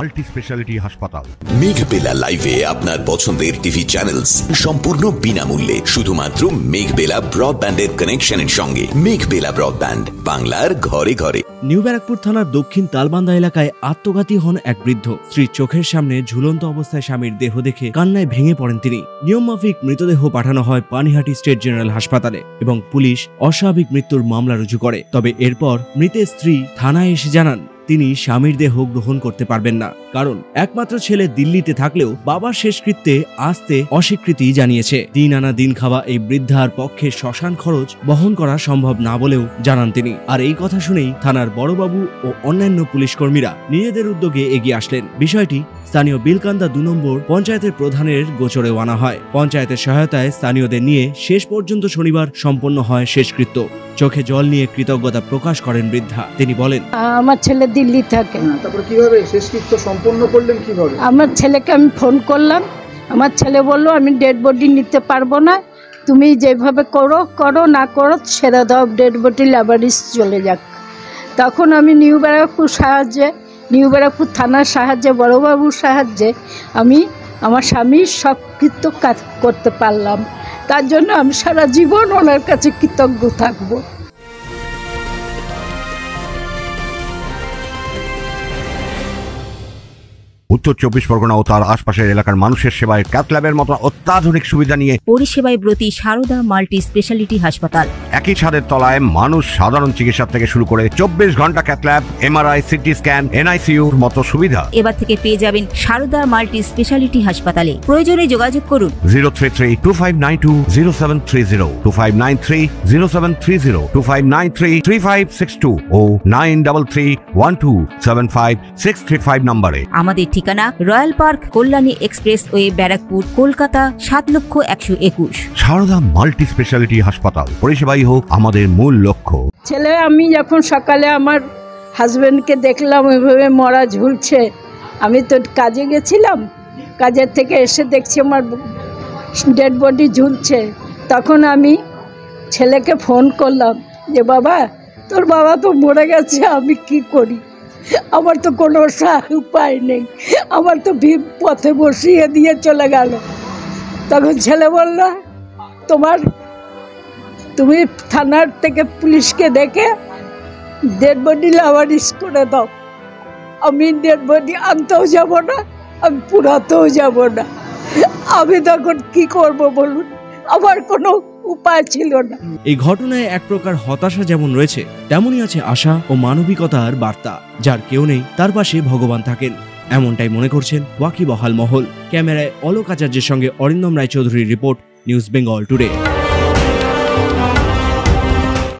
Multi speciality হাসপাতাল। মেঘবেলা লাইভে আপনার পছন্দের টিভি চ্যানেলস সম্পূর্ণ বিনামূল্যে শুধুমাত্র মেঘবেলা ব্রডব্যান্ডের কানেকশনের সঙ্গে। মেঘবেলা ব্রডব্যান্ড, বাংলার ঘরে ঘরে। নিউ ব্যারাকপুর থানার দক্ষিণ তালবান্ধা এলাকায় আত্মঘাতী হন এক বৃদ্ধ। স্ত্রীর চোখের সামনে ঝুলন্ত অবস্থায় স্বামীর দেহ দেখে কান্নায় ভেঙে পড়েন তিনি। নিয়ম মাফিক মৃতদেহ পাঠানো হয় পানিহাটি স্টেট জেনারেল হাসপাতালে এবং পুলিশ অস্বাভাবিক মৃত্যুর মামলা রুজু করে। তবে এরপর মৃতের স্ত্রী থানায় এসে জানান তিনি স্বামীর দেহ গ্রহণ করতে পারবেন না, কারণ একমাত্র ছেলে দিল্লিতে থাকলেও বাবার শেষকৃত্যে আসতে অস্বীকৃতি জানিয়েছে। দিন আনা দিন খাওয়া এই বৃদ্ধার পক্ষে শ্মশান খরচ বহন করা সম্ভব না বলেও জানান তিনি। আর এই কথা শুনেই থানার বড়বাবু ও অন্যান্য পুলিশ কর্মীরা নিজেদের উদ্যোগে এগিয়ে আসলেন। বিষয়টি স্থানীয় বিলকান্দা ২ নম্বর পঞ্চায়েতের প্রধানের গোচরেও আনা হয়। পঞ্চায়েতের সহায়তায় স্থানীয়দের নিয়ে শেষ পর্যন্ত শনিবার সম্পন্ন হয় শেষকৃত্য। চোখে জল নিয়ে কৃতজ্ঞতা প্রকাশ করেন বৃদ্ধা। তিনি বলেন, আমার ছেলে দিল্লি থাকে। তারপরে কিভাবে শেষকৃত্য সম্পন্ন করলেন? কিভাবে? আমার ছেলেকে আমি ফোন করলাম, আমার ছেলে বলল আমি ডেড বডি নিতে পারবো না, তুমি যেভাবে করো করো, না করো ছেড়ে দাও, ডেড বডি ল্যাবরেটরি চলে যাক। তখন আমি নিউ ব্যারাকপুর থানার সাহায্যে, বড়বাবুর সাহায্যে আমি আমার স্বামীর সব কৃত্য কাজ করতে পারলাম। তার জন্য আমি সারা জীবন ওনার কাছে কৃতজ্ঞ থাকবো। উত্তর ২৪ পরগনা ও তার আশপাশের এলাকার মানুষের সেবায় ক্যাথ ল্যাবের মতো অত্যাধুনিক সুবিধা নিয়ে পরিষেবায় ব্রতী সারদা মাল্টি স্পেশালিটি হাসপাতাল। একই ছাদের তলায় মানুষ সাধারণ চিকিৎসা থেকে শুরু করে ২৪ ঘন্টা cath lab, MRI, CT scan, এনআইসিইউর মতো সুবিধা এবার থেকে পেয়ে যাবেন সারদা মাল্টি স্পেশালিটি হাসপাতালে। প্রয়োজনে যোগাযোগ করুন 033-2592-0730, 2593-0730, 2593-3562 ও 9331275635 নম্বরে। আমাদের ঠিকানা Royal Park, Kalyani expressway, Barrackpore, Kolkata ৭,১২১। সারদা মাল্টি স্পেশালিটি হাসপাতাল, পরিষেবাই হোক আমাদের মূল লক্ষ্য। ছেলে, আমি যখন সকালে আমার হাজব্যান্ডকে দেখলাম ওইভাবে মরা ঝুলছে, আমি তো কাজে গেছিলাম, কাজের থেকে এসে দেখছি আমার ডেড বডি ঝুলছে। তখন আমি ছেলেকে ফোন করলাম যে বাবা, তোর বাবা তো মরে গেছে, আমি কি করি? আমার তো কোনো উপায় নেই, আমার তো পথে বসিয়ে দিয়ে চলে গেল। তখন ছেলে বলল, তুমি থানার থেকে পুলিশকে ডেকে ডেড বডি ল্যাবরেটরি করে দাও। আমি ডেড বডি আনতেও যাব না, আমি পুরাতেও যাব না। আমি তখন কি করব বলুন? আমার কোনো উপায় ছিল না। এই ঘটনায় এক প্রকার হতাশা যেমন রয়েছে, তেমনই আছে আশা ও মানবিকতার বার্তা। যার কেউ নেই তার পাশে ভগবান থাকেন, এমনটাই মনে করছেন ওয়াকিবহাল মহল। ক্যামেরায় অলোক আচার্যের সঙ্গে অরিন্দম রায়চৌধুরীর রিপোর্ট, নিউজ বেঙ্গল টুডে।